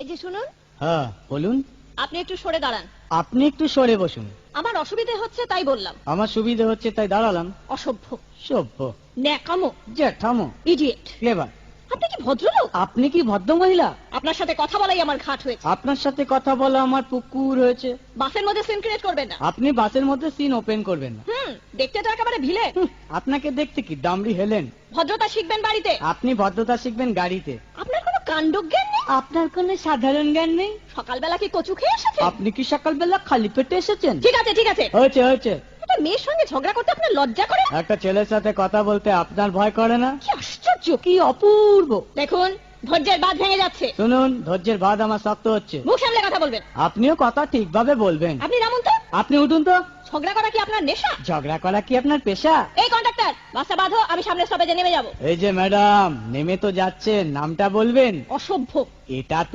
এই যে শুনুন। হ্যাঁ বলুন। আপনি একটু সরে দাঁড়ান। আপনি একটু সরে বসুন। আমার অসুবিধে হচ্ছে তাই বললাম। আমার সুবিধে হচ্ছে তাই দাঁড়ালাম। অসভ্য, সভ্য, ন্যাকামো, জ্যাঠামো, ইডিয়েট। ক্লেভার। আপনি কি ভদ্রলোক? আপনি কি ভদ্র মহিলা? আপনার সাথে কথা বলাই আমার ঘাট হয়েছে। আপনার সাথে কথা বলা আমার পুকুর হয়েছে। বাসের মধ্যে সিন ক্রিয়েট করবেন না। আপনি বাসের মধ্যে সিন ওপেন করবেন না। দেখতে তো একেবারে ভিলে। আপনাকে দেখতে কি দামড়ি হেলেন? ভদ্রতা শিখবেন বাড়িতে। আপনি ভদ্রতা শিখবেন গাড়িতে। আপনার কোনো কাণ্ডজ্ঞান নেই। আপনার কোনো সাধারণ জ্ঞান নেই। সকালবেলা কি কচু খেয়ে এসেছেন? আপনি কি সকালবেলা খালি পেটে এসেছেন? ঠিক আছে ঠিক আছে। হয়েছে হয়েছে। একটা মেয়ের সঙ্গে ঝগড়া করতে আপনার লজ্জা করে? একটা ছেলের সাথে কথা বলতে আপনার ভয় করে না? কি আশ্চর্য, কি অপূর্ব। দেখুন ধৈর্যের বাঁধ ভেঙে যাচ্ছে। শুনুন, ধৈর্যের বাঁধ আমার শক্ত হচ্ছে। মুখ সামলে কথা বলবেন। আপনিও কথা ঠিকভাবে বলবেন। আপনি নামুন তো। আপনি উঠুন তো। ঝগড়া করা কি আপনার নেশা? ঝগড়া করা কি আপনার পেশা? এই কন্ডাক্টর, বাসটা বাঁধো, আমি সামনে স্টপেজে নেমে যাব। এই যে ম্যাডাম, নেমে তো যাচ্ছেন, নামটা বলবেন। অসভ্য। এটা তো